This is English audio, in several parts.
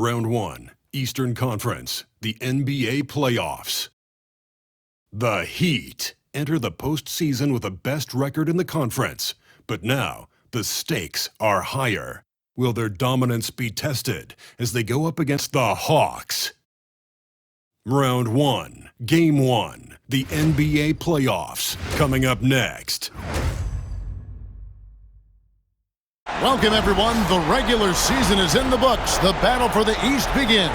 Round 1, Eastern Conference, the NBA playoffs. The Heat enter the postseason with the best record in the conference, but now the stakes are higher. Will their dominance be tested as they go up against the Hawks? Round 1, Game 1, the NBA playoffs, coming up next. Welcome, everyone. The regular season is in the books. The battle for the East begins.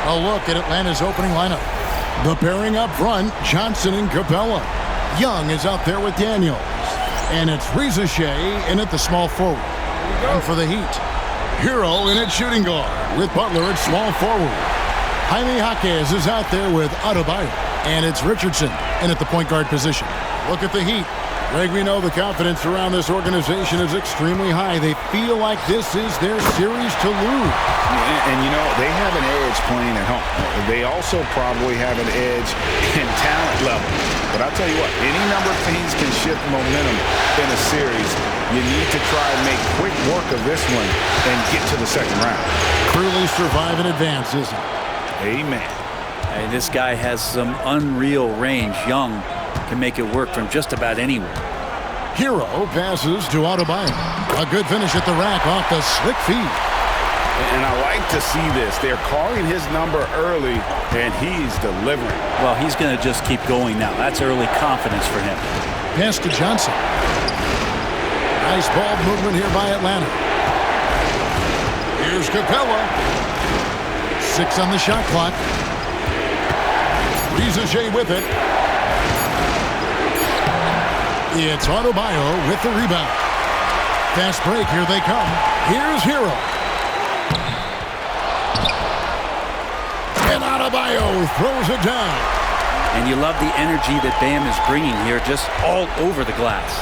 A look at Atlanta's opening lineup. The pairing up front, Johnson and Capella. Young is out there with Daniels. And it's Reza Shea in at the small forward. And for the Heat, Hero in at shooting guard with Butler at small forward. Jaime Jaquez is out there with Adebayo. And it's Richardson in at the point guard position. Look at the Heat. Greg, we know the confidence around this organization is extremely high. They feel like this is their series to lose. And you know, they have an edge playing at home. They also probably have an edge in talent level. But I'll tell you what, any number of things can shift momentum in a series. You need to try and make quick work of this one and get to the second round. Truly survive and advance, isn't it? Amen. Hey, this guy has some unreal range. Young can make it work from just about anywhere. Hero passes to Adebayo. A good finish at the rack off the slick feed. And I like to see this. They're calling his number early, and he's delivering. Well, he's going to just keep going now. That's early confidence for him. Pass to Johnson. Nice ball movement here by Atlanta. Here's Capella. 6 on the shot clock. Reza Shea with it. It's Adebayo with the rebound. Fast break, here they come. Here's Hero. And Adebayo throws it down. And you love the energy that Bam is bringing here, just all over the glass.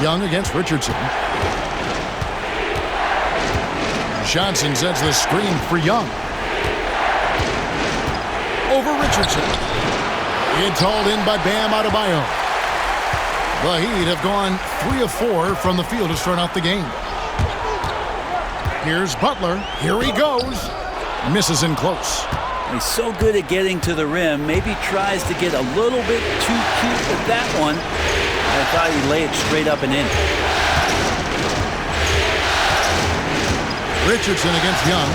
Young against Richardson. Johnson sets the screen for Young. Over Richardson. It's hauled in by Bam Adebayo. The Heat have gone 3 of 4 from the field to start out the game. Here's Butler. Here he goes. Misses in close. He's so good at getting to the rim. Maybe tries to get a little bit too cute with that one. I thought he'd lay it straight up and in. Richardson against Young.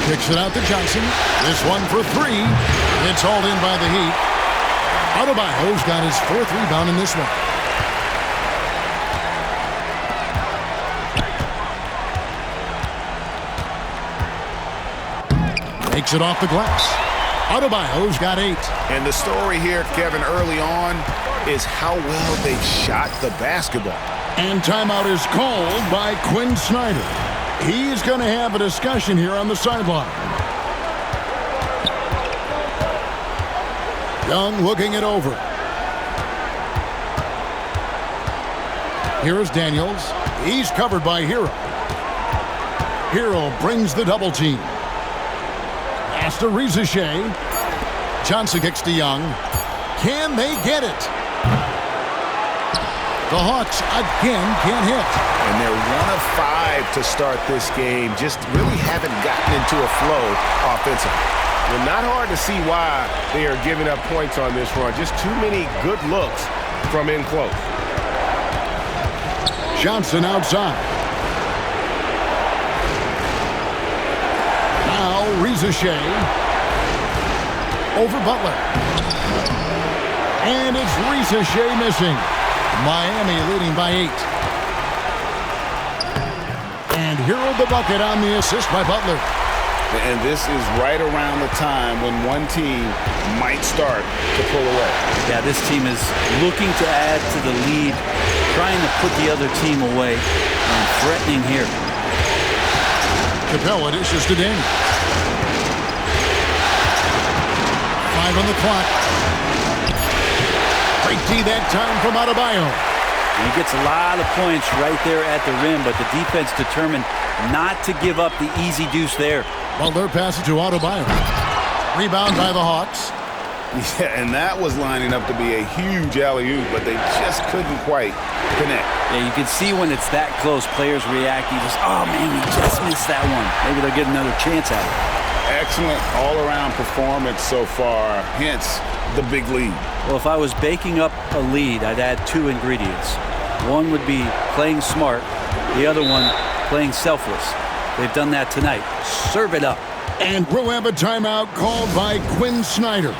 Kicks it out to Johnson. This one for 3. It's hauled in by the Heat. Adebayo's got his 4th rebound in this one. Makes it off the glass. Adebayo's got 8. And the story here, Kevin, early on is how well they've shot the basketball. And timeout is called by Quinn Snyder. He's going to have a discussion here on the sideline. Young looking it over. Here's Daniels. He's covered by Hero. Hero brings the double team. Pass to Reza Shea. Johnson kicks to Young. Can they get it? The Hawks again can't hit. And they're 1 of 5 to start this game. Just really haven't gotten into a flow offensively. Well, not hard to see why they are giving up points on this run. Just too many good looks from in close. Johnson outside. Now Reza Shea. Over Butler. And it's Reza Shea missing. Miami leading by 8. And Hero the bucket on the assist by Butler. And this is right around the time when one team might start to pull away. Yeah, this team is looking to add to the lead, trying to put the other team away, and threatening here. Capella dishes to Daniels. 5 on the clock. Great D that time from Adebayo. He gets a lot of points right there at the rim, but the defense determined not to give up the easy deuce there. Butler passes to Adebayo. Rebound by the Hawks. Yeah, and that was lining up to be a huge alley-oop, but they just couldn't quite connect. Yeah, you can see when it's that close, players react. You just, oh, man, he just missed that one. Maybe they'll get another chance at it. Excellent all-around performance so far, hence the big lead. Well, if I was baking up a lead, I'd add two ingredients. One would be playing smart. The other one, playing selfless. They've done that tonight. Serve it up. And we'll have a timeout called by Quinn Snyder.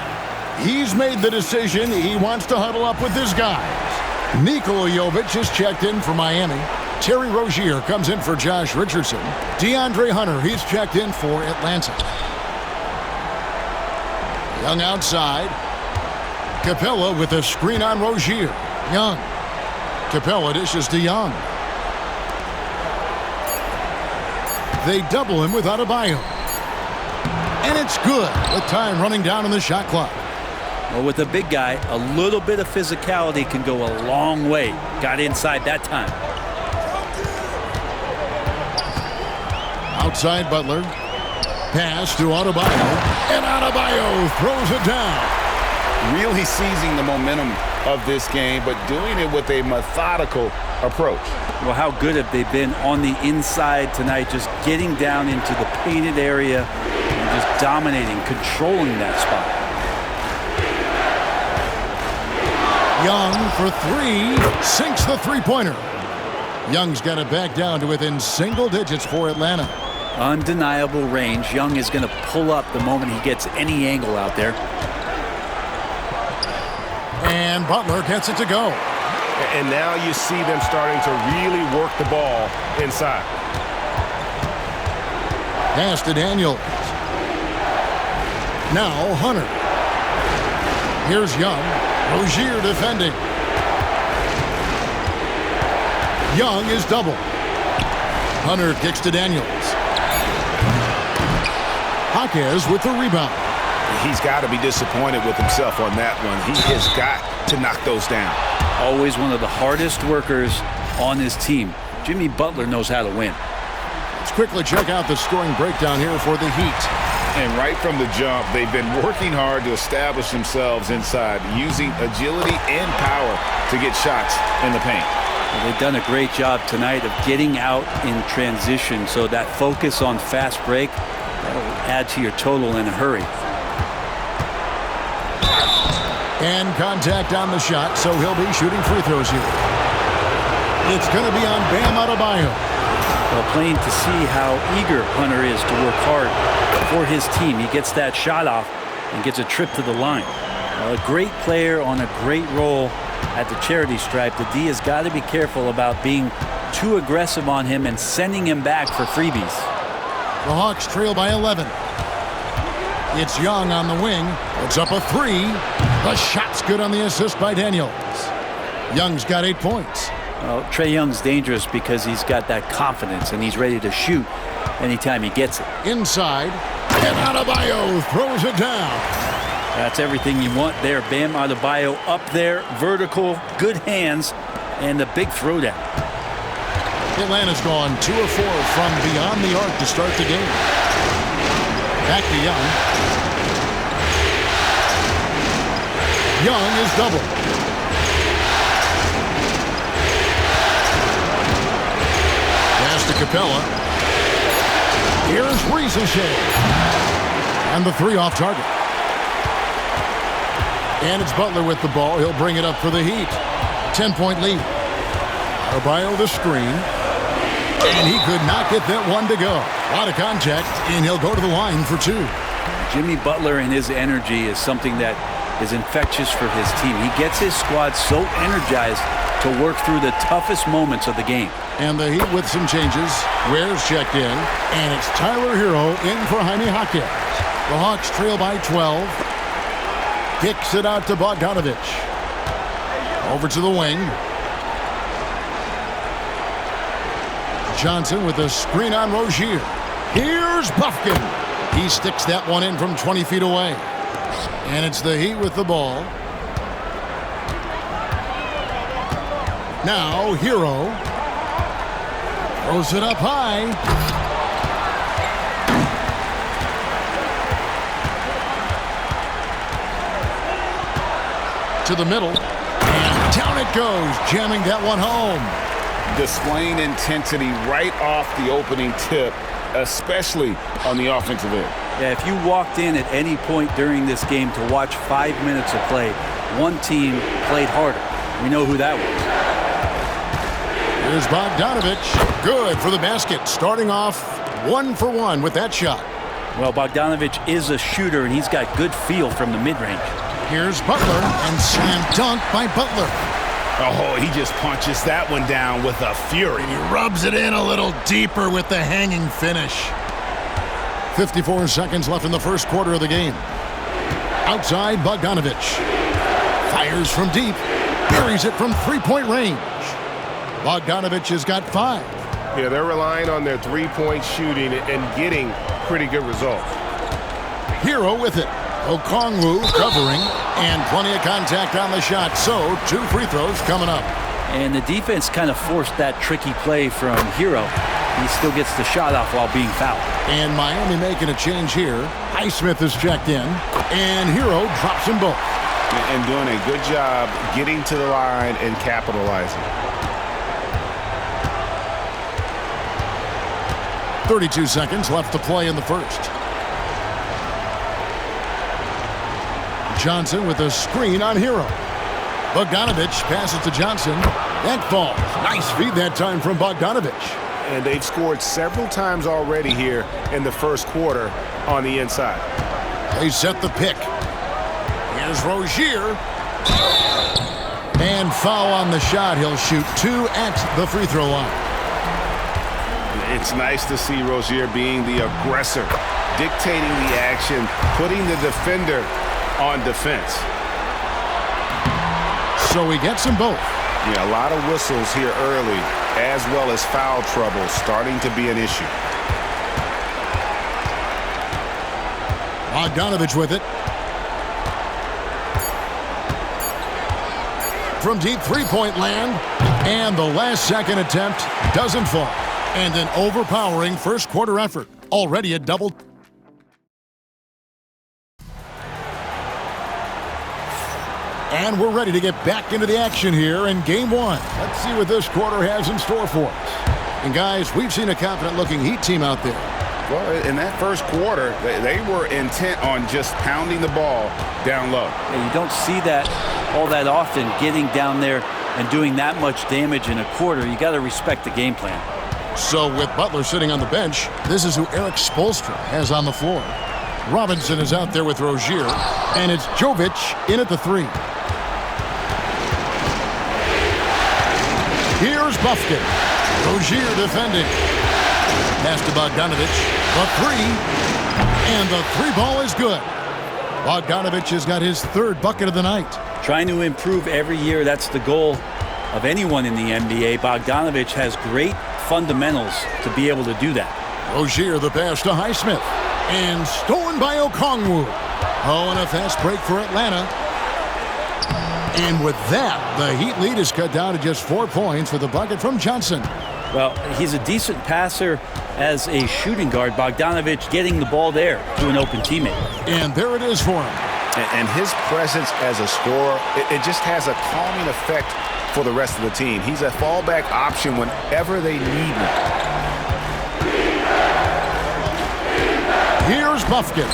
He's made the decision he wants to huddle up with his guys. Nikola Jovic is checked in for Miami. Terry Rozier comes in for Josh Richardson. DeAndre Hunter, he's checked in for Atlanta. Young outside. Capella with a screen on Rozier. Young. Capella dishes to Young. They double him with Adebayo. And it's good with time running down on the shot clock. Well, with a big guy, a little bit of physicality can go a long way. Got inside that time. Outside Butler. Pass to Adebayo. And Adebayo throws it down. Really seizing the momentum of this game, but doing it with a methodical approach. Well, how good have they been on the inside tonight, just getting down into the painted area and just dominating, controlling that spot. Young for three. Sinks the three-pointer. Young's got it back down to within single digits for Atlanta. Undeniable range. Young is going to pull up the moment he gets any angle out there. And Butler gets it to go. And now you see them starting to really work the ball inside. Pass to Daniels. Now Hunter. Here's Young. Rozier defending. Young is double. Hunter kicks to Daniels. Jaquez with the rebound. He's got to be disappointed with himself on that one. He has got to knock those down. Always one of the hardest workers on his team. Jimmy Butler knows how to win. Let's quickly check out the scoring breakdown here for the Heat. And right from the jump, they've been working hard to establish themselves inside, using agility and power to get shots in the paint. Well, they've done a great job tonight of getting out in transition, so that focus on fast break, that'll add to your total in a hurry. And contact on the shot, so he'll be shooting free throws here. It's going to be on Bam Adebayo. Well, plain to see how eager Hunter is to work hard for his team. He gets that shot off and gets a trip to the line. A great player on a great role at the charity stripe. The D has got to be careful about being too aggressive on him and sending him back for freebies. The Hawks trail by 11. It's Young on the wing. It's up a three. The shot's good on the assist by Daniels. Young's got 8 points. Well, Trae Young's dangerous because he's got that confidence and he's ready to shoot anytime he gets it. Inside. And Adebayo throws it down. That's everything you want there. Bam Adebayo up there, vertical, good hands, and the big throwdown. Atlanta's gone 2 of 4 from beyond the arc to start the game. Back to Young. Young is double. Pass to Capella. Here's Ricochet. And the three off target. And it's Butler with the ball. He'll bring it up for the Heat. 10-point lead. Adebayo the screen. And he could not get that one to go. A lot of contact, and he'll go to the line for 2. Jimmy Butler and his energy is something that is infectious for his team. He gets his squad so energized to work through the toughest moments of the game. And the Heat with some changes. Ware's checked in, and it's Tyler Hero in for Jaime Jaquez. The Hawks trail by 12. Kicks it out to Bogdanovich. Over to the wing. Johnson with a screen on Rozier. Here's Buffkin. He sticks that one in from 20 feet away. And it's the Heat with the ball. Now Hero throws it up high. to the middle. And down it goes, jamming that one home. Displaying intensity right off the opening tip, especially on the offensive end. Yeah, if you walked in at any point during this game to watch 5 minutes of play, one team played harder. We know who that was. Here's Bogdanovich. Good for the basket. Starting off 1 for 1 with that shot. Well, Bogdanovich is a shooter, and he's got good feel from the mid-range. Here's Butler, and slam dunk by Butler. Oh, he just punches that one down with a fury. He rubs it in a little deeper with the hanging finish. 54 seconds left in the first quarter of the game. Outside, Bogdanovich. Fires from deep. Buries it from three-point range. Bogdanovich has got 5. Yeah, they're relying on their three-point shooting and getting pretty good results. Hero with it. Okongwu covering, and plenty of contact on the shot. So, 2 free throws coming up. And the defense kind of forced that tricky play from Hero. He still gets the shot off while being fouled. And Miami making a change here. Highsmith is checked in, and Hero drops them both. And doing a good job getting to the line and capitalizing. 32 seconds left to play in the first. Johnson with a screen on Hero. Bogdanovich passes to Johnson. That falls. Nice feed that time from Bogdanovich. And they've scored several times already here in the first quarter on the inside. They set the pick. Here's Rozier. And foul on the shot. He'll shoot 2 at the free throw line. It's nice to see Rozier being the aggressor, dictating the action, putting the defender on defense. So he gets them both. Yeah, a lot of whistles here early, as well as foul trouble starting to be an issue. Bogdanovich with it. From deep three-point land, and the last second attempt doesn't fall. And an overpowering first quarter effort. Already a double. And we're ready to get back into the action here in game 1. Let's see what this quarter has in store for us. And guys, we've seen a confident-looking Heat team out there. Well, in that first quarter, they were intent on just pounding the ball down low. Yeah, you don't see that all that often, getting down there and doing that much damage in a quarter. You got to respect the game plan. So with Butler sitting on the bench, this is who Eric Spoelstra has on the floor. Robinson is out there with Rozier, and it's Jovic in at the 3. Here's Buffkin. Rozier defending. Pass to Bogdanovich. The 3. And the 3 ball is good. Bogdanovich has got his 3rd bucket of the night. Trying to improve every year, that's the goal of anyone in the NBA. Bogdanovich has great fundamentals to be able to do that. Rozier the pass to Highsmith. And stolen by Okongwu. Oh, and a fast break for Atlanta. And with that, the Heat lead is cut down to just 4 points with a bucket from Johnson. Well, he's a decent passer as a shooting guard. Bogdanovich getting the ball there to an open teammate. And there it is for him. And his presence as a scorer, it just has a calming effect for the rest of the team. He's a fallback option whenever they need him. Here's Buffkin.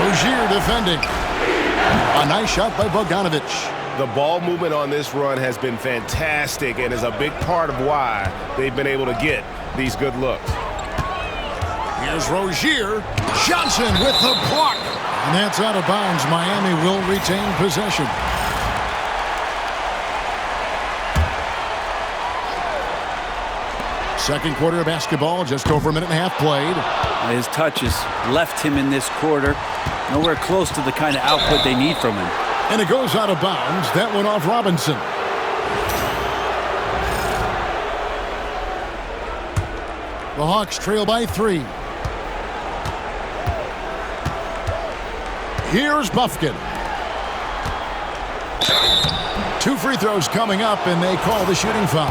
Rozier defending. A nice shot by Bogdanovich. The ball movement on this run has been fantastic and is a big part of why they've been able to get these good looks. Here's Rozier. Johnson with the block. And that's out of bounds. Miami will retain possession. Second quarter of basketball, just over a minute and a half played. His touches left him in this quarter. Nowhere close to the kind of output they need from him. And it goes out of bounds. That went off Robinson. The Hawks trail by 3. Here's Buffkin. 2 free throws coming up, and they call the shooting foul.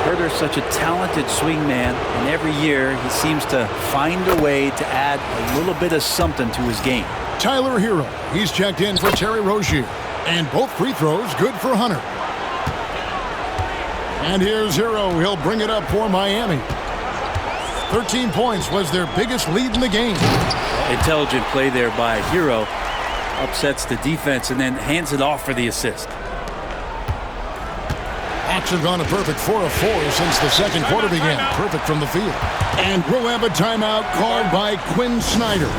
Herter's such a talented swing man, and every year he seems to find a way to add a little bit of something to his game. Tyler Hero. He's checked in for Terry Rozier. And both free throws good for Hunter. And here's Hero. He'll bring it up for Miami. 13 points was their biggest lead in the game. Intelligent play there by Hero. Upsets the defense and then hands it off for the assist. Hawks have gone a perfect 4 of 4 since the second quarter began. Perfect from the field. And we'll have a timeout called by Quinn Snyder.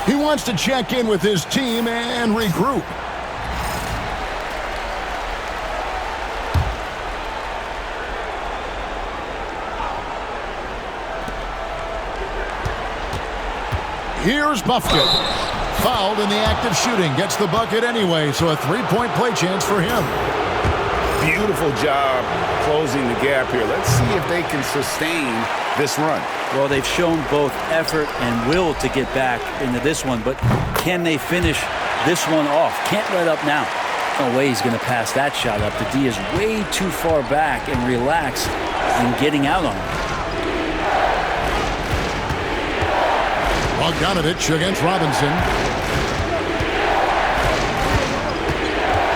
He wants to check in with his team and regroup. Here's Buffkin. Fouled in the act of shooting. Gets the bucket anyway, so a three-point play chance for him. Beautiful job closing the gap here. Let's see if they can sustain this run. Well, they've shown both effort and will to get back into this one, but can they finish this one off? Can't let up now. No way he's going to pass that shot up. The D is way too far back and relaxed and getting out on him. Bogdanovich against Robinson.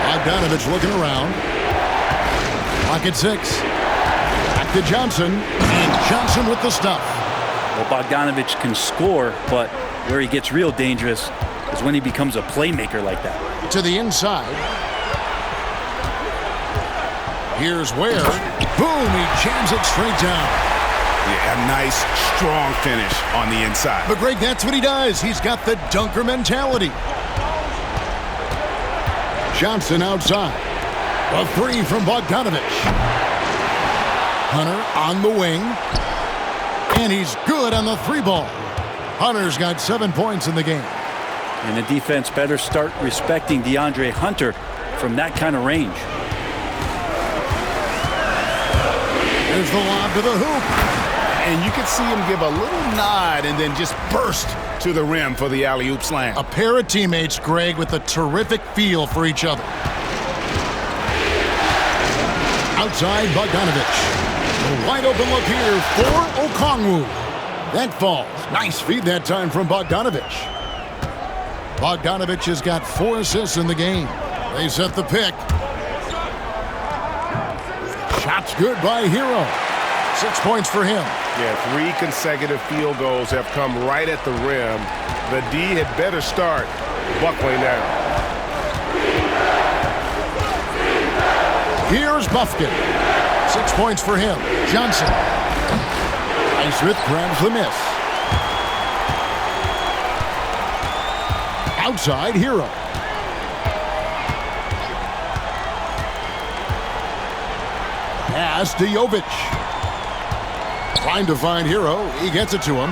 Bogdanovich looking around. Clock at 6. Back to Johnson. And Johnson with the stuff. Well, Bogdanovich can score, but where he gets real dangerous is when he becomes a playmaker like that. To the inside. Here's Ware. Boom, he jams it straight down. Yeah, a nice, strong finish on the inside. But Greg, that's what he does. He's got the dunker mentality. Johnson outside. A three from Bogdanovich. Hunter on the wing. And he's good on the three ball. Hunter's got 7 points in the game. And the defense better start respecting DeAndre Hunter from that kind of range. There's the lob to the hoop. And you can see him give a little nod and then just burst to the rim for the alley-oop slam. A pair of teammates, Greg, with a terrific feel for each other. Outside, Bogdanovich. A wide open look here for Okongwu. That falls. Nice feed that time from Bogdanovich. Bogdanovich has got 4 assists in the game. They set the pick. Shots good by Hero. 6 points for him. Yeah, 3 consecutive field goals have come right at the rim. The D had better start buckling down. Here's Buffkin. 6 points for him. Johnson. Smith grabs the miss. Outside, Hero. Pass to Jovic. Trying to find Hero. He gets it to him.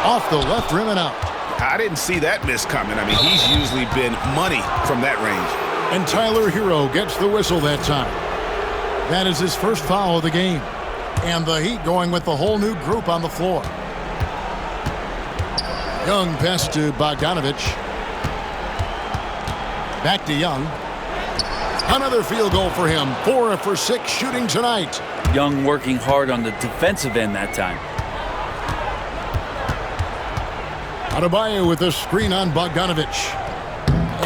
Off the left rim and out. I didn't see that miss coming. I mean, he's usually been money from that range. And Tyler Hero gets the whistle that time. That is his first foul of the game. And the Heat going with the whole new group on the floor. Young pass to Bogdanovich. Back to Young. Another field goal for him. 4 for 6 shooting tonight. Young working hard on the defensive end that time. Adebayo with a screen on Bogdanovich.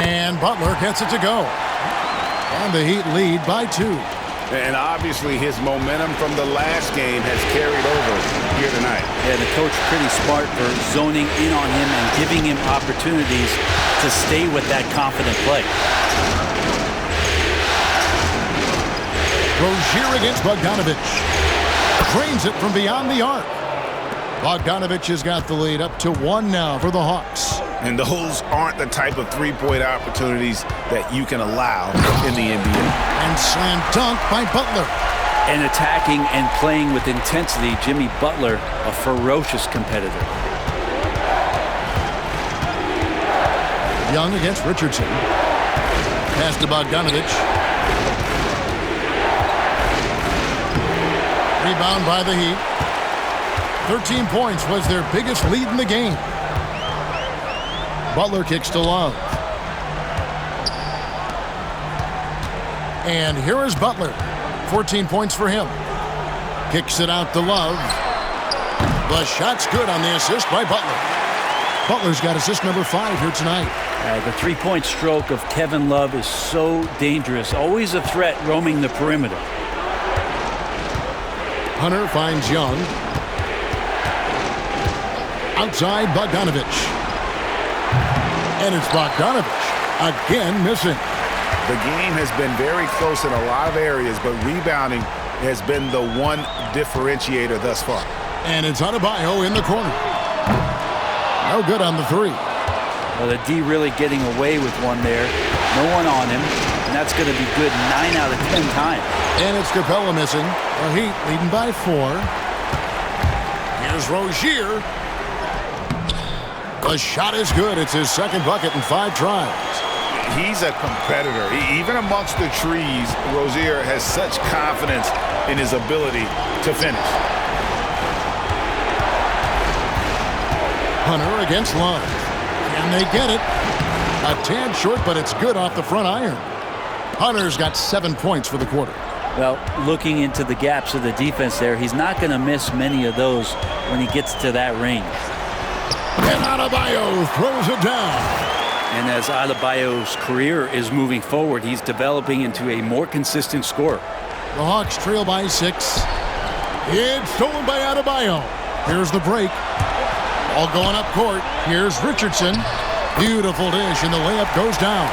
And Butler gets it to go. And the Heat lead by 2. And obviously his momentum from the last game has carried over here tonight. Yeah, the coach pretty smart for zoning in on him and giving him opportunities to stay with that confident play. Rozier against Bogdanovich. Drains it from beyond the arc. Bogdanovich has got the lead up to 1 now for the Hawks. And those aren't the type of three-point opportunities that you can allow in the NBA. And slam dunk by Butler. And attacking and playing with intensity, Jimmy Butler, a ferocious competitor. Young against Richardson. Pass to Bogdanovich. Rebound by the Heat. 13 points was their biggest lead in the game. Butler kicks to Love. And here is Butler. 14 points for him. Kicks it out to Love. The shot's good on the assist by Butler. Butler's got assist number 5 here tonight. The three-point stroke of Kevin Love is so dangerous. Always a threat roaming the perimeter. Hunter finds Young. Outside, Bogdanovich. And it's Bogdanovich again missing. The game has been very close in a lot of areas, but rebounding has been the one differentiator thus far. And it's Adebayo in the corner. No good on the three. Well, the D really getting away with one there. No one on him, and that's going to be good 9 out of 10 times. And it's Capella missing. The Heat leading by 4. Here's Rozier. The shot is good. It's his second bucket in 5 tries. He's a competitor. Even amongst the trees, Rozier has such confidence in his ability to finish. Hunter against Love. Can they get it? A tad short, but it's good off the front iron. Hunter's got 7 points for the quarter. Well, looking into the gaps of the defense there, he's not going to miss many of those when he gets to that range. And Adebayo throws it down. And as Adebayo's career is moving forward, he's developing into a more consistent scorer. The Hawks trail by 6. It's stolen by Adebayo. Here's the break. All going up court. Here's Richardson. Beautiful dish, and the layup goes down.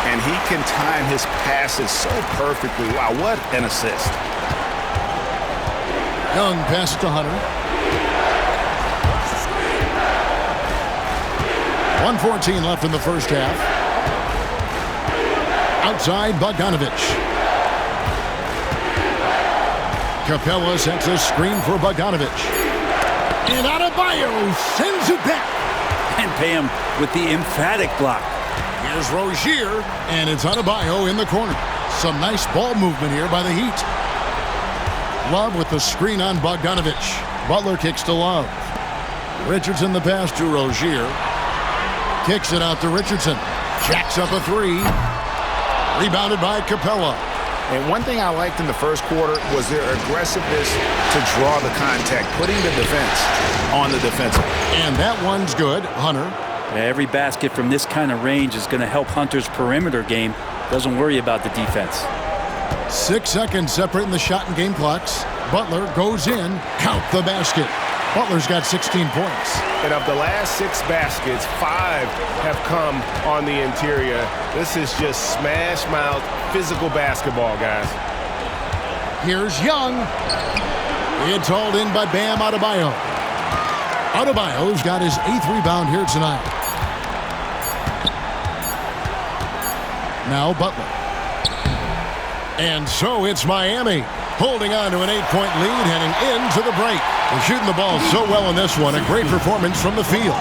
And he can time his passes so perfectly. Wow, what an assist. Young passes to Hunter. 1:14 left in the first half. Outside, Bogdanovich. Capella sets a screen for Bogdanovich. And Adebayo sends it back. And pay him with the emphatic block. Here's Rozier, and it's Adebayo in the corner. Some nice ball movement here by the Heat. Love with the screen on Bogdanovich. Butler kicks to Love. Richardson the pass to Rozier. Kicks it out to Richardson. Jacks up a 3. Rebounded by Capella. And one thing I liked in the first quarter was their aggressiveness to draw the contact, putting the defense on the defensive. And that one's good. Hunter. Every basket from this kind of range is going to help Hunter's perimeter game. Doesn't worry about the defense. 6 seconds separating the shot and game clocks. Butler goes in. Count the basket. Butler's got 16 points. And of the last 6 baskets, 5 have come on the interior. This is just smash-mouth, physical basketball, guys. Here's Young. It's hauled in by Bam Adebayo. Adebayo's got his 8th rebound here tonight. Now Butler. And so it's Miami holding on to an 8-point lead heading into the break. They're shooting the ball so well in this one. A great performance from the field.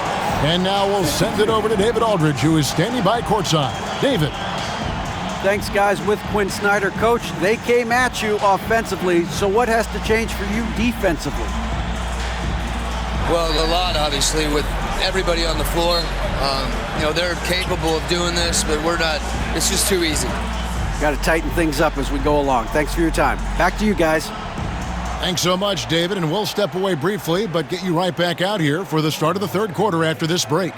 And now we'll send it over to David Aldridge, who is standing by courtside. David. Thanks, guys. With Quinn Snyder, Coach, they came at you offensively. So what has to change for you defensively? Well, a lot, obviously, with everybody on the floor. They're capable of doing this, but we're not. It's just too easy. Got to tighten things up as we go along. Thanks for your time. Back to you guys. Thanks so much, David, and we'll step away briefly, but get you right back out here for the start of the third quarter after this break.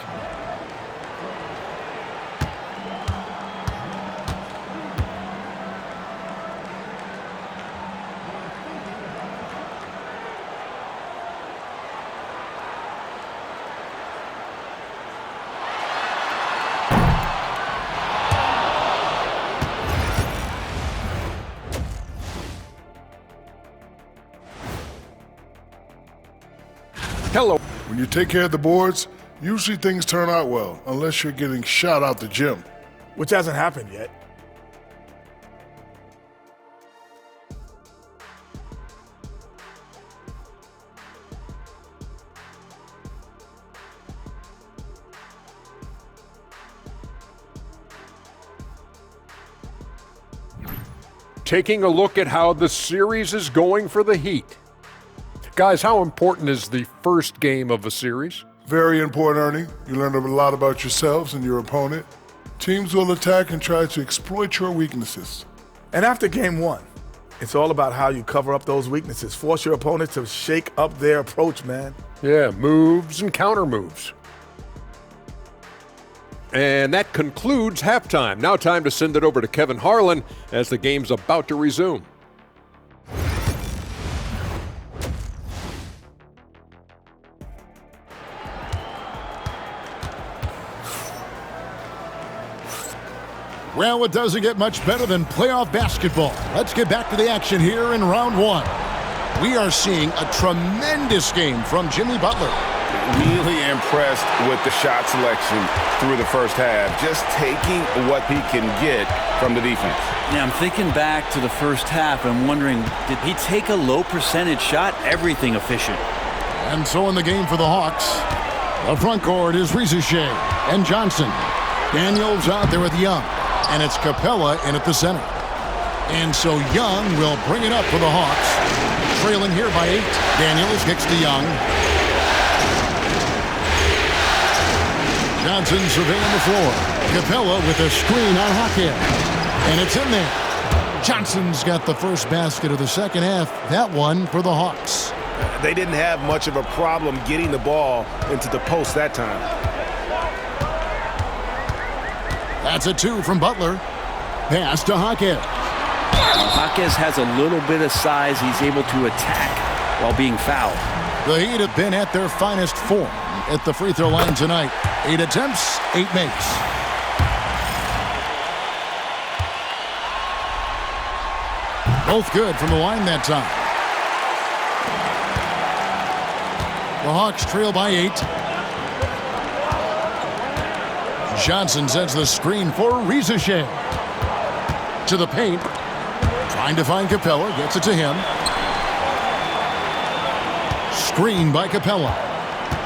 Hello. When you take care of the boards, usually things turn out well, unless you're getting shot out the gym. Which hasn't happened yet. Taking a look at how the series is going for the Heat. Guys, how important is the first game of a series? Very important, Ernie. You learn a lot about yourselves and your opponent. Teams will attack and try to exploit your weaknesses. And after game one, it's all about how you cover up those weaknesses. Force your opponent to shake up their approach, man. Yeah, moves and counter moves. And that concludes halftime. Now time to send it over to Kevin Harlan as the game's about to resume. Well, it doesn't get much better than playoff basketball. Let's get back to the action here in round one. We are seeing a tremendous game from Jimmy Butler. Really impressed with the shot selection through the first half. Just taking what he can get from the defense. Yeah, I'm thinking back to the first half and wondering, did he take a low percentage shot? Everything efficient. And so in the game for the Hawks, the front court is Rizachet and Johnson. Daniels out there with Young. And it's Capella in at the center. And so Young will bring it up for the Hawks. Trailing here by 8. Daniels kicks to Young. Johnson surveilling the floor. Capella with a screen on Hackett. And it's in there. Johnson's got the first basket of the second half. That one for the Hawks. They didn't have much of a problem getting the ball into the post that time. That's a 2 from Butler. Pass to Hackett. Jaquez has a little bit of size. He's able to attack while being fouled. The Heat have been at their finest form at the free throw line tonight. 8 attempts, 8 makes. Both good from the line that time. The Hawks trail by 8. Johnson sends the screen for Rizachet. To the paint. Trying to find Capella. Gets it to him. Screen by Capella.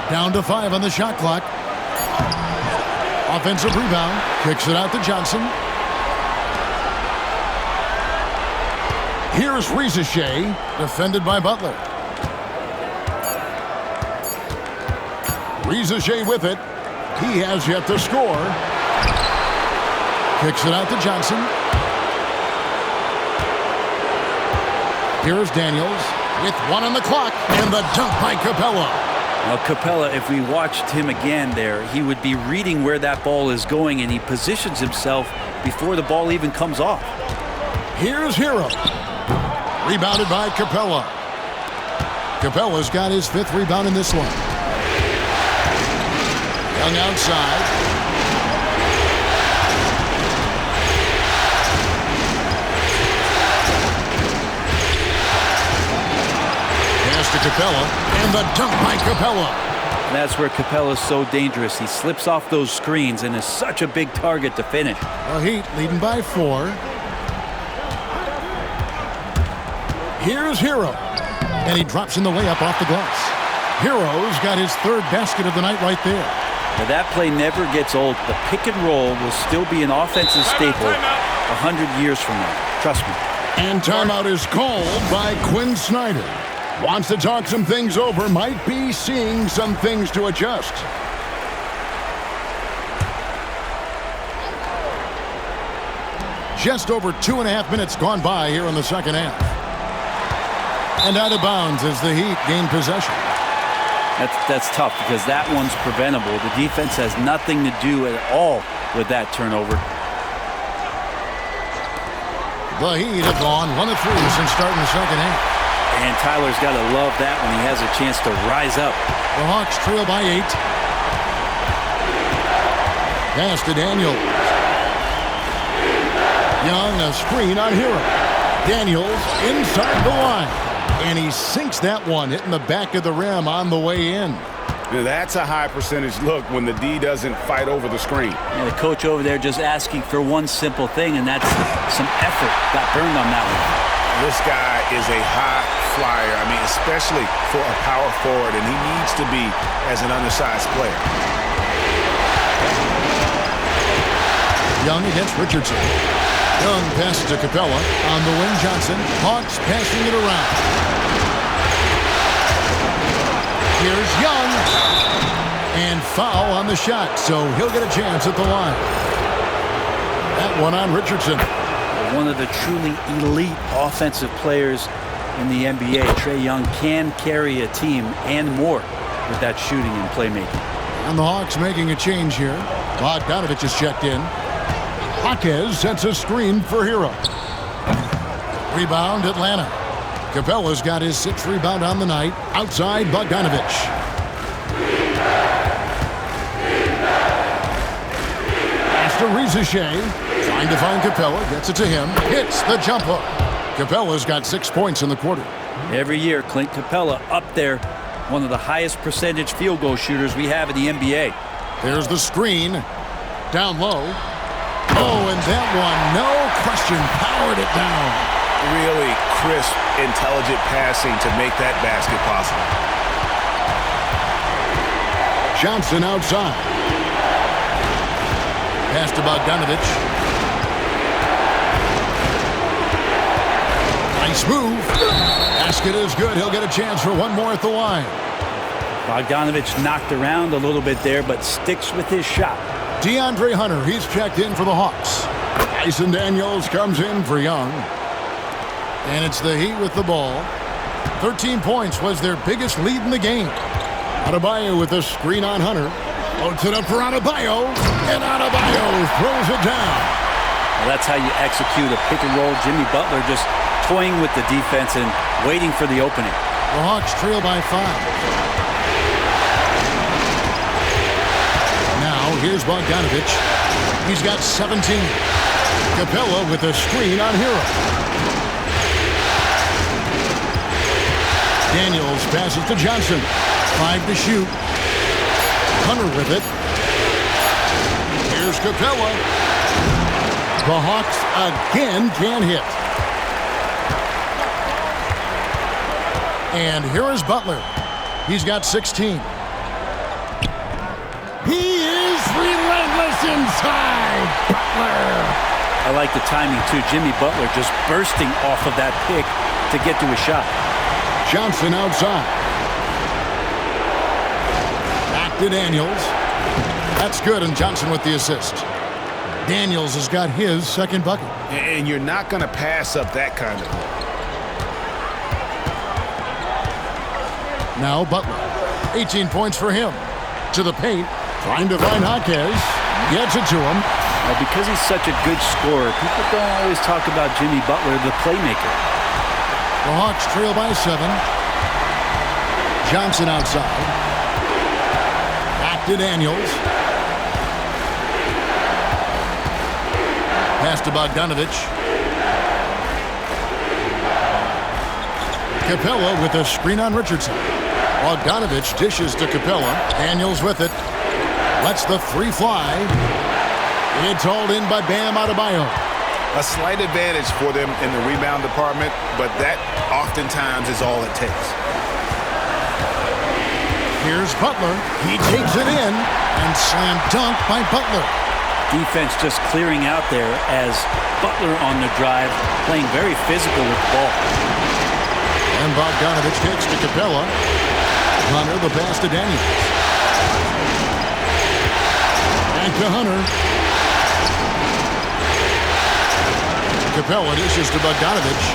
Down to 5 on the shot clock. Offensive rebound. Kicks it out to Johnson. Here's Rizachet. Defended by Butler. Rizachet with it. He has yet to score. Kicks it out to Johnson. Here's Daniels with 1 on the clock. And the dunk by Capella. Now, Capella, if we watched him again there, he would be reading where that ball is going, and he positions himself before the ball even comes off. Here's Hero. Rebounded by Capella. Capella's got his 5th rebound in this one. Young outside. Pass to Capella, and the dunk by Capella. That's where Capella's so dangerous. He slips off those screens and is such a big target to finish. The Heat leading by 4. Here's Hero, and he drops in the layup off the glass. Hero's got his 3rd basket of the night right there. Now that play never gets old. The pick and roll will still be an offensive staple 100 years from now. Trust me. And timeout is called by Quinn Snyder. Wants to talk some things over. Might be seeing some things to adjust. Just over 2.5 minutes gone by here in the second half. And out of bounds as the Heat gain possession. That's tough because that one's preventable. The defense has nothing to do at all with that turnover. The Heat have gone 1 of 3 since starting the second half. And Tyler's got to love that when he has a chance to rise up. The Hawks trail by 8. Pass to Daniels. Young, a screen on Hero. Daniels inside the line. And he sinks that one, hitting the back of the rim on the way in. That's a high percentage look when the D doesn't fight over the screen. Yeah, the coach over there just asking for one simple thing, and that's some effort. Got burned on that one. This guy is a high flyer. I mean, especially for a power forward, and he needs to be as an undersized player. Young against Richardson. Young passes to Capella. On the wing, Johnson. Hawks passing it around. Here's Young. And foul on the shot, so he'll get a chance at the line. That one on Richardson. One of the truly elite offensive players in the NBA, Trae Young, can carry a team and more with that shooting and playmaking. And the Hawks making a change here. Bogdanovich is checked in. Jaquez sets a screen for Hero. Rebound, Atlanta. Capella's got his 6th rebound on the night. Outside, Bogdanovich. Pass to Rizachet. Trying to find Capella. Gets it to him. Hits the jump hook. Capella's got 6 points in the quarter. Every year, Clint Capella up there, one of the highest percentage field goal shooters we have in the NBA. There's the screen. Down low. Oh, and that one, no question, powered it down. Really crisp, intelligent passing to make that basket possible. Johnson outside. Pass to Bogdanovich. Nice move. Basket is good. He'll get a chance for one more at the line. Bogdanovich knocked around a little bit there, but sticks with his shot. DeAndre Hunter, he's checked in for the Hawks. Dyson Daniels comes in for Young. And it's the Heat with the ball. 13 points was their biggest lead in the game. Adebayo with a screen on Hunter. Floats it up for Adebayo. And Adebayo throws it down. Well, that's how you execute a pick and roll. Jimmy Butler just toying with the defense and waiting for the opening. The Hawks trail by 5. Now here's Bogdanovich. He's got 17. Capella with a screen on Hero. Daniels passes to Johnson. 5 to shoot. Hunter with it. Here's Capella. The Hawks again can't hit. And here is Butler. He's got 16. He is relentless inside. Butler. I like the timing, too. Jimmy Butler just bursting off of that pick to get to a shot. Johnson outside. Back to Daniels. That's good, and Johnson with the assist. Daniels has got his second bucket. And you're not going to pass up that kind of look. Now Butler. 18 points for him. To the paint. Trying to find Jaquez. Gets it to him. Well, because he's such a good scorer, people don't always talk about Jimmy Butler, the playmaker. The Hawks trail by 7. Johnson outside. Back to Daniels. Pass to Bogdanovich. Capella with a screen on Richardson. Bogdanovich dishes to Capella. Daniels with it. Lets the 3 fly. It's hauled in by Bam Adebayo. A slight advantage for them in the rebound department, but that oftentimes is all it takes. Here's Butler. He takes it in and slam dunk by Butler. Defense just clearing out there as Butler on the drive, playing very physical with the ball. And Bogdanovich takes to Capella. Hunter the pass to Daniels. Back to Hunter. Capella dishes to Bogdanovich.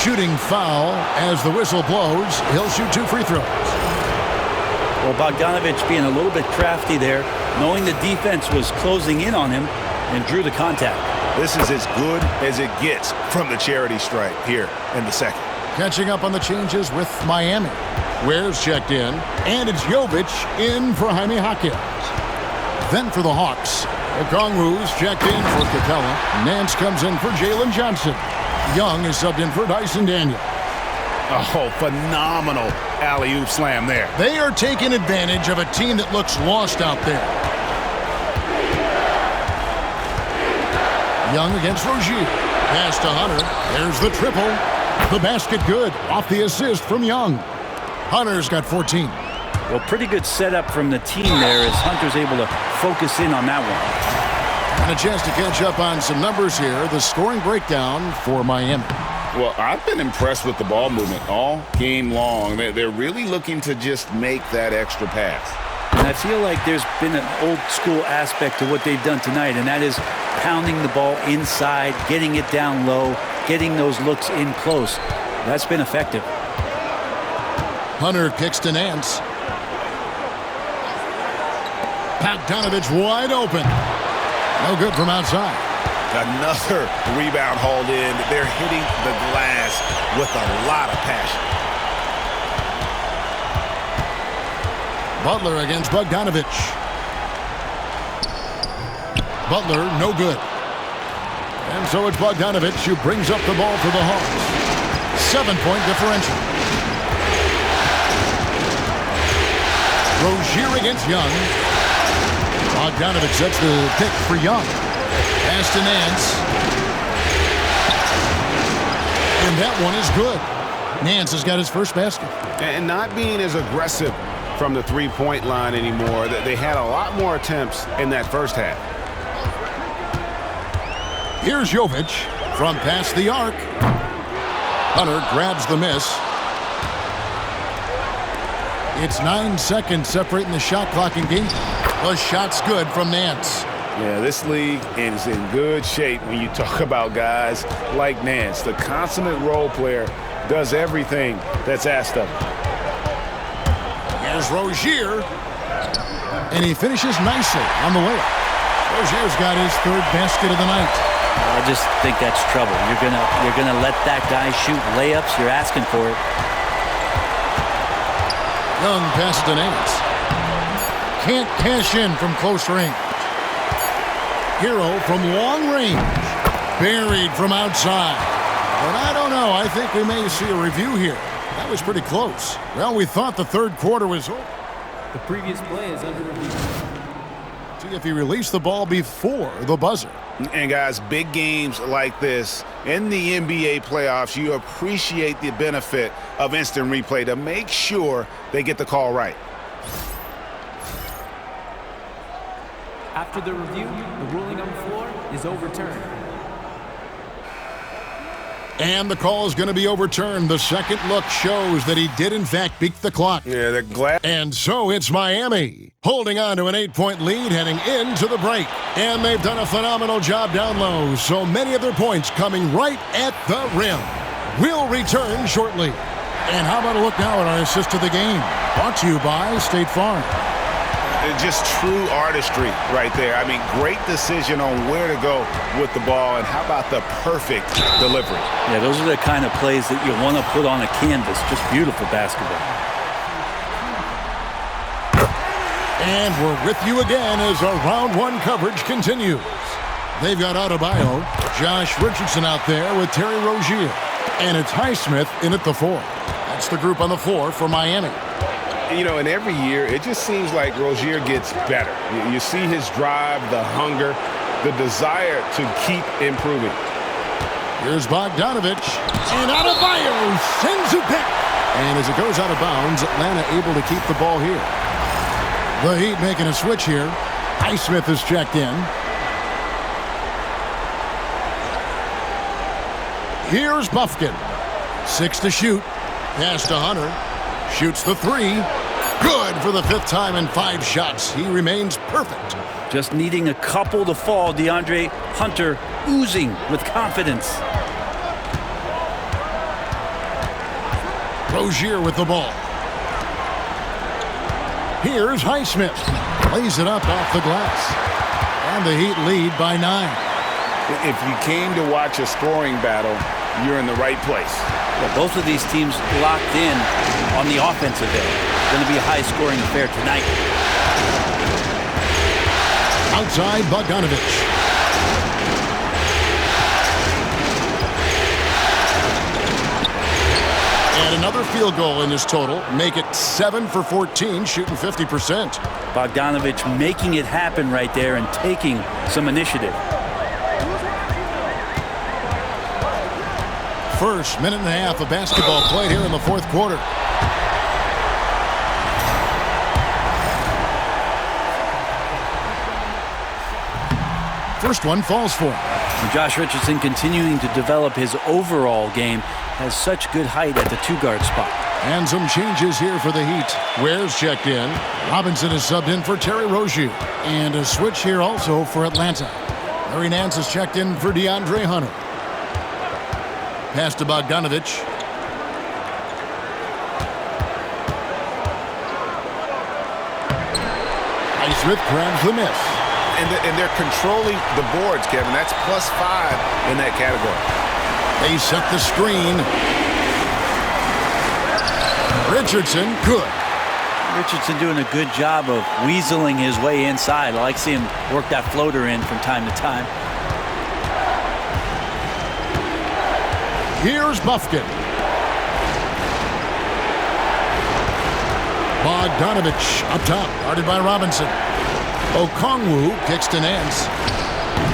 Shooting foul as the whistle blows. He'll shoot 2 free throws. Well, Bogdanovich being a little bit crafty there, knowing the defense was closing in on him and drew the contact. This is as good as it gets from the charity stripe here in the second. Catching up on the changes with Miami. Ware's checked in, and it's Jovic in for Jaime Jaquez. Then for the Hawks, Okongwu's checked in for Capella. Nance comes in for Jalen Johnson. Young is subbed in for Dyson Daniels. Oh, phenomenal alley-oop slam there. They are taking advantage of a team that looks lost out there. Young against Rozier. Pass to Hunter. There's the triple. The basket good. Off the assist from Young. Hunter's got 14. Well, pretty good setup from the team there as Hunter's able to focus in on that one. And a chance to catch up on some numbers here. The scoring breakdown for Miami. Well, I've been impressed with the ball movement all game long. They're really looking to just make that extra pass. And I feel like there's been an old school aspect to what they've done tonight, and that is pounding the ball inside, getting it down low, getting those looks in close. That's been effective. Hunter kicks to Nance. Bogdanovich wide open. No good from outside. Another rebound hauled in. They're hitting the glass with a lot of passion. Butler against Bogdanovich. Butler, no good. And so it's Bogdanovich who brings up the ball for the Hawks. 7-point differential. Rozier against Young. Bogdanovich sets the pick for Young. Pass to Nance. And that one is good. Nance has got his first basket. And not being as aggressive from the three-point line anymore. They had a lot more attempts in that first half. Here's Jovic from past the arc. Hunter grabs the miss. It's 9 seconds separating the shot clock and game. The shot's good from Nance. Yeah, this league is in good shape when you talk about guys like Nance. The consummate role player does everything that's asked of him. Here's Rozier. And he finishes nicely on the layup. Rozier's got his third basket of the night. I just think that's trouble. You're gonna let that guy shoot layups. You're asking for it. Young passes to Nance. Can't cash in from close range. Hero from long range. Buried from outside. But I don't know. I think we may see a review here. That was pretty close. Well, we thought the third quarter was over. The previous play is under review. See if he released the ball before the buzzer. And guys, big games like this in the NBA playoffs, you appreciate the benefit of instant replay to make sure they get the call right. After the review, the ruling on the floor is overturned. And the call is going to be overturned. The second look shows that he did, in fact, beat the clock. Yeah, they're glad. And so it's Miami holding on to an 8-point lead heading into the break. And they've done a phenomenal job down low. So many of their points coming right at the rim. We'll return shortly. And how about a look now at our assist of the game? Brought to you by State Farm. Just true artistry right there. I mean, great decision on where to go with the ball, and how about the perfect delivery? Yeah, those are the kind of plays that you want to put on a canvas. Just beautiful basketball. And we're with you again as our round one coverage continues. They've got Adebayo, Josh Richardson out there with Terry Rozier. And it's Highsmith in at the 4. That's the group on the floor for Miami. You know, and every year, it just seems like Rozier gets better. You see his drive, the hunger, the desire to keep improving. Here's Bogdanovich. And Adebayo sends it back. And as it goes out of bounds, Atlanta able to keep the ball here. The Heat making a switch here. Highsmith is checked in. Here's Buffkin. 6 to shoot. Pass to Hunter. Shoots the 3. Good for the 5th time in 5 shots. He remains perfect. Just needing a couple to fall. DeAndre Hunter oozing with confidence. Rozier with the ball. Here's Highsmith. Lays it up off the glass. And the Heat lead by 9. If you came to watch a scoring battle, you're in the right place. Well, both of these teams locked in on the offensive end. Going to be a high-scoring affair tonight. Outside, Bogdanovich. And another field goal in this total. Make it 7 for 14, shooting 50%. Bogdanovich making it happen right there and taking some initiative. First minute and a half of basketball played here in the 4th quarter. First one falls for him. And Josh Richardson continuing to develop his overall game. Has such good height at the 2-guard spot. And some changes here for the Heat. Ware's checked in. Robinson is subbed in for Terry Rozier. And a switch here also for Atlanta. Larry Nance is checked in for DeAndre Hunter. Pass to Bogdanovich. Highsmith grabs the miss. And they're controlling the boards, Kevin. That's +5 in that category. They set the screen. Richardson, good. Richardson doing a good job of weaseling his way inside. I like seeing him work that floater in from time to time. Here's Buffkin. Bogdanovich up top, guarded by Robinson. Okongwu kicks to Nance.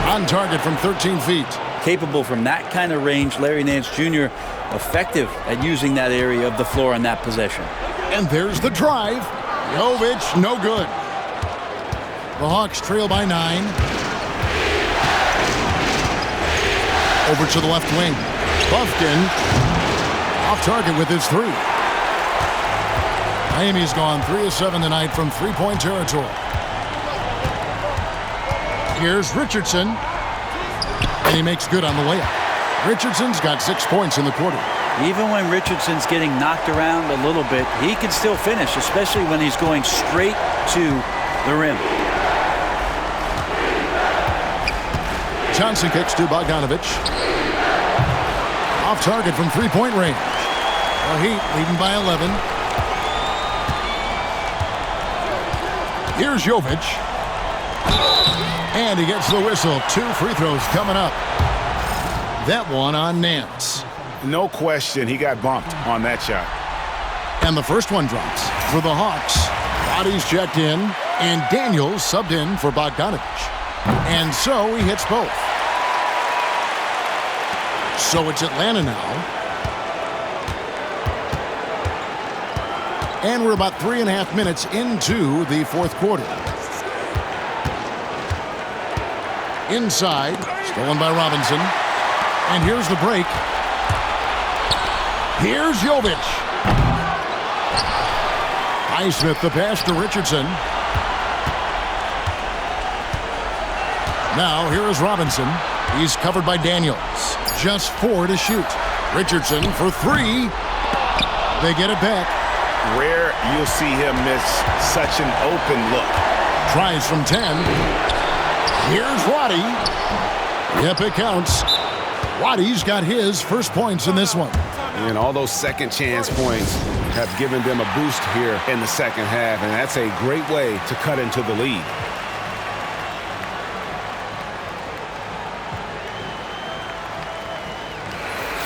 On target from 13 feet. Capable from that kind of range, Larry Nance Jr. effective at using that area of the floor on that possession. And there's the drive. Jovic, no good. The Hawks trail by 9. Over to the left wing. Buffkin off target with his 3. Miami's gone 3 of 7 tonight from three-point territory. Here's Richardson. And he makes good on the layup. Richardson's got 6 points in the quarter. Even when Richardson's getting knocked around a little bit, he can still finish, especially when he's going straight to the rim. Johnson kicks to Bogdanovich. Off target from three-point range. The Heat leading by 11. Here's Jovic. And he gets the whistle. 2 free throws coming up. That one on Nance. No question, he got bumped on that shot. And the first one drops for the Hawks. Bodies checked in, and Daniels subbed in for Bogdanovich. And so he hits both. So it's Atlanta now. And we're about 3.5 minutes into the fourth quarter. Inside, stolen by Robinson. And here's the break. Here's Jovic. Highsmith the pass to Richardson. Now here is Robinson. He's covered by Daniels. Just 4 to shoot. Richardson for 3. They get it back. Rare you'll see him miss such an open look. Tries from 10. Here's Roddy. Yep, it counts. Roddy's got his first points in this one. And all those second chance points have given them a boost here in the second half, and that's a great way to cut into the lead.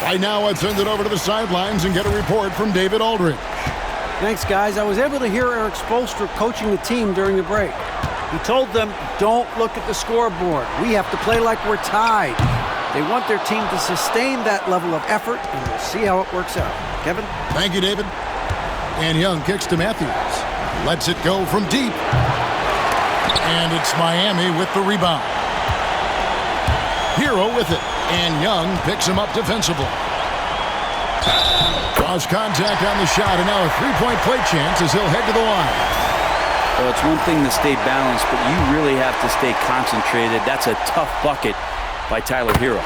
Right now, let's send it over to the sidelines and get a report from David Aldridge. Thanks, guys. I was able to hear Eric Spoelstra coaching the team during the break. He told them, don't look at the scoreboard. We have to play like we're tied. They want their team to sustain that level of effort, and we'll see how it works out. Kevin? Thank you, David. And Young kicks to Matthews. Lets it go from deep. And it's Miami with the rebound. Hero with it. And Young picks him up defensively. Draws contact on the shot, and now a three-point play chance as he'll head to the line. Well, it's one thing to stay balanced, but you really have to stay concentrated. That's a tough bucket by Tyler Hero.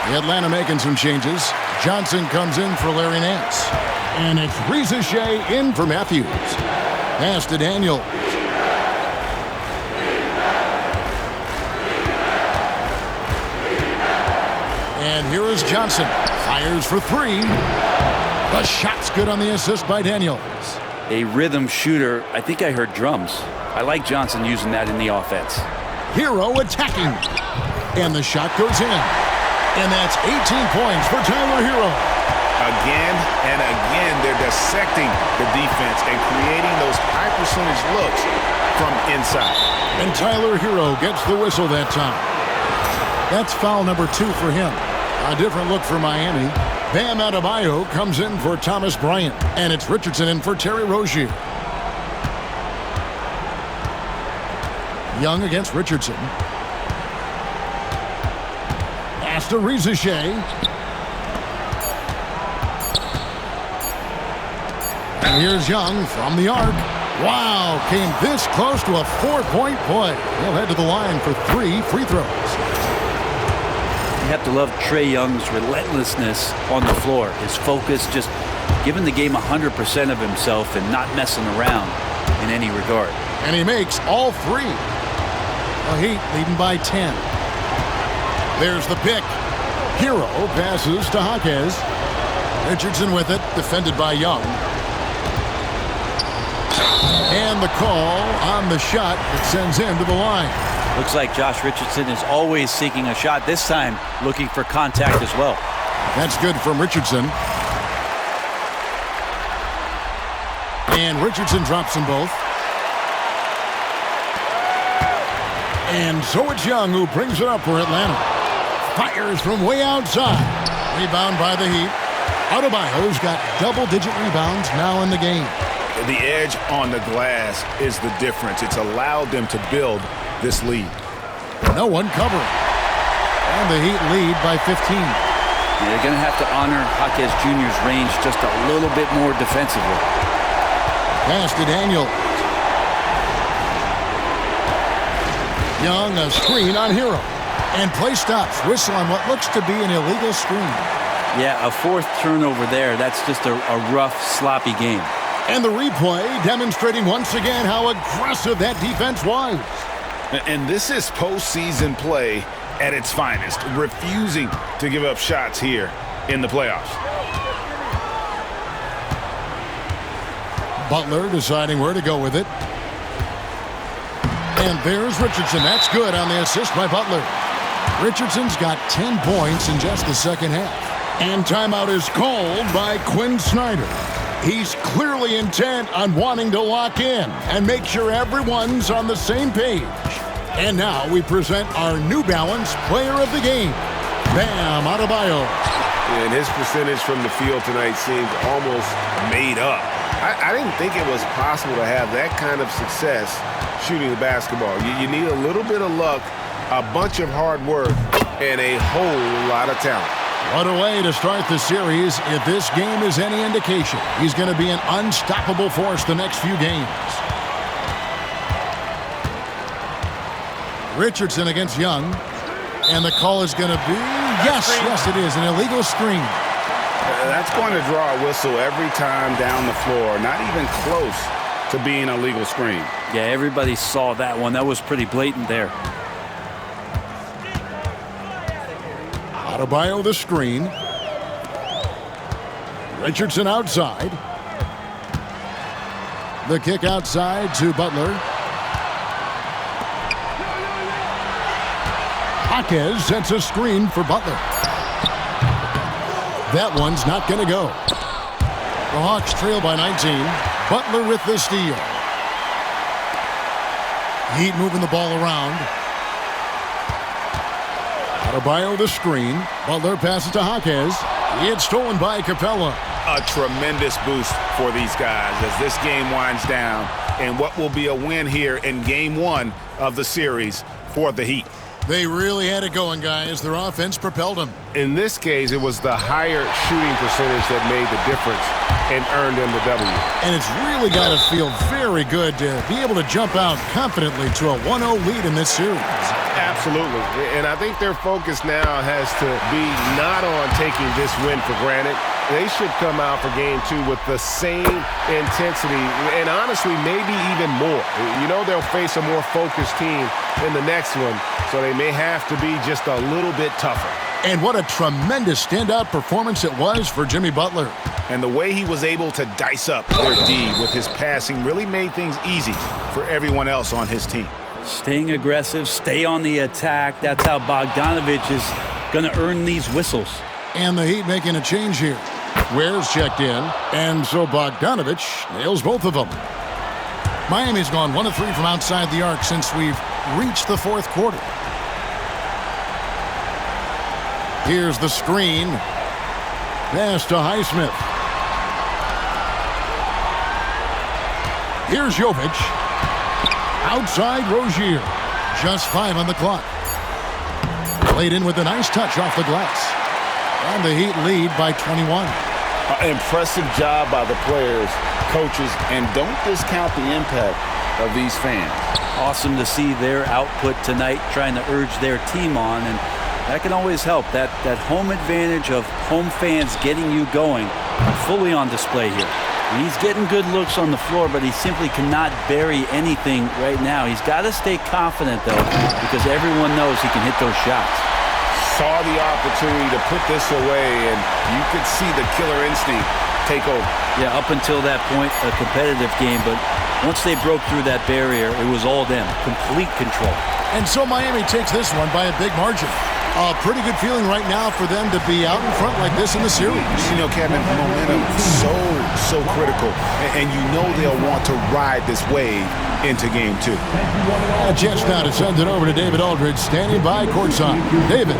The Atlanta making some changes. Johnson comes in for Larry Nance. And it's Rizachet in for Matthews. Pass to Daniels. And here is Johnson. Fires for 3. The shot's good on the assist by Daniels. A rhythm shooter. I think I heard drums. I like Johnson using that in the offense. Hero attacking. And the shot goes in. And that's 18 points for Tyler Hero. Again and again, they're dissecting the defense and creating those high percentage looks from inside. And Tyler Hero gets the whistle that time. That's foul number 2 for him. A different look for Miami. Bam Adebayo comes in for Thomas Bryant. And it's Richardson in for Terry Rozier. Young against Richardson. Pass to Rizachet. And here's Young from the arc. Wow, came this close to a 4-point play. He'll head to the line for 3 free throws. You have to love Trae Young's relentlessness on the floor. His focus, just giving the game 100% of himself and not messing around in any regard. And he makes all three. The Heat leading by 10. There's the pick. Hero passes to Jaquez. Richardson with it, defended by Young. And the call on the shot that sends him to the line. Looks like Josh Richardson is always seeking a shot, this time looking for contact as well. That's good from Richardson. And Richardson drops them both. And so it's Young who brings it up for Atlanta. Fires from way outside. Rebound by the Heat. Adebayo's got double-digit rebounds now in the game. The edge on the glass is the difference. It's allowed them to build this lead. No one covering. And the Heat lead by 15. They're going to have to honor Jaquez Jr.'s range just a little bit more defensively. Pass to Daniel. Young, a screen on Hero. And play stops. Whistle on what looks to be an illegal screen. Yeah, a fourth turnover there. That's just a rough, sloppy game. And the replay demonstrating once again how aggressive that defense was. And this is postseason play at its finest, refusing to give up shots here in the playoffs. Butler deciding where to go with it. And there's Richardson. That's good on the assist by Butler. Richardson's got 10 points in just the second half. And timeout is called by Quinn Snyder. He's clearly intent on wanting to lock in and make sure everyone's on the same page. And now we present our New Balance Player of the Game, Bam Adebayo. And his percentage from the field tonight seemed almost made up. I didn't think it was possible to have that kind of success shooting the basketball. You need a little bit of luck, a bunch of hard work, and a whole lot of talent. What a way to start the series. If this game is any indication, he's going to be an unstoppable force the next few games. Richardson against Young. And the call is going to be, yes, it is, an illegal screen. That's going to draw a whistle every time down the floor. Not even close to being a legal screen. Yeah, everybody saw that one. That was pretty blatant there. Adebayo the screen. Richardson outside. The kick outside to Butler. Jaquez sets a screen for Butler. That one's not going to go. The Hawks trail by 19. Butler with the steal. Heat moving the ball around. Adebayo the screen. Butler passes to Jaquez. It's stolen by Capella. A tremendous boost for these guys as this game winds down and what will be a win here in game one of the series for the Heat. They really had it going, guys. Their offense propelled them. In this case, it was the higher shooting percentage that made the difference and earned them the W. And it's really got to feel very good to be able to jump out confidently to a 1-0 lead in this series. Absolutely. And I think their focus now has to be not on taking this win for granted. They should come out for game two with the same intensity and honestly maybe even more. You know they'll face a more focused team in the next one, so they may have to be just a little bit tougher. And what a tremendous standout performance it was for Jimmy Butler. And the way he was able to dice up their D with his passing really made things easy for everyone else on his team. Staying aggressive, stay on the attack. That's how Bogdanovich is going to earn these whistles. And the Heat making a change here. Ware's checked in, and so Bogdanovich nails both of them. Miami's gone 1 of 3 from outside the arc since we've reached the fourth quarter. Here's the screen. Pass to Highsmith. Here's Jovic. Outside Rozier. Just 5 on the clock. Played in with a nice touch off the glass. And the Heat lead by 21. Impressive job by the players, coaches, and don't discount the impact of these fans. Awesome to see their output tonight, trying to urge their team on, and that can always help. That home advantage of home fans getting you going fully on display here. He's getting good looks on the floor, but he simply cannot bury anything right now. He's got to stay confident, though, because everyone knows he can hit those shots. Saw the opportunity to put this away, and you could see the killer instinct take over. Yeah, up until that point, a competitive game, but once they broke through that barrier, it was all them. Complete control. And so Miami takes this one by a big margin. A pretty good feeling right now for them to be out in front like this in the series. You know, Kevin, momentum so critical, and you know they'll want to ride this wave into game 2. A chance now to send it over to David Aldridge, standing by courtside. David.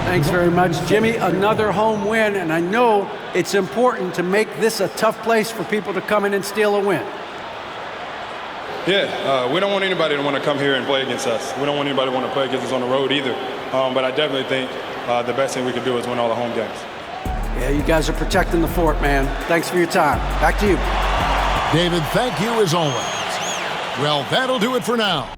Thanks very much, Jimmy. Another home win, and I know it's important to make this a tough place for people to come in and steal a win. Yeah, we don't want anybody to want to come here and play against us. We don't want anybody to want to play against us on the road either. But I definitely think the best thing we can do is win all the home games. Yeah, you guys are protecting the fort, man. Thanks for your time. Back to you. David, thank you as always. Well, that'll do it for now.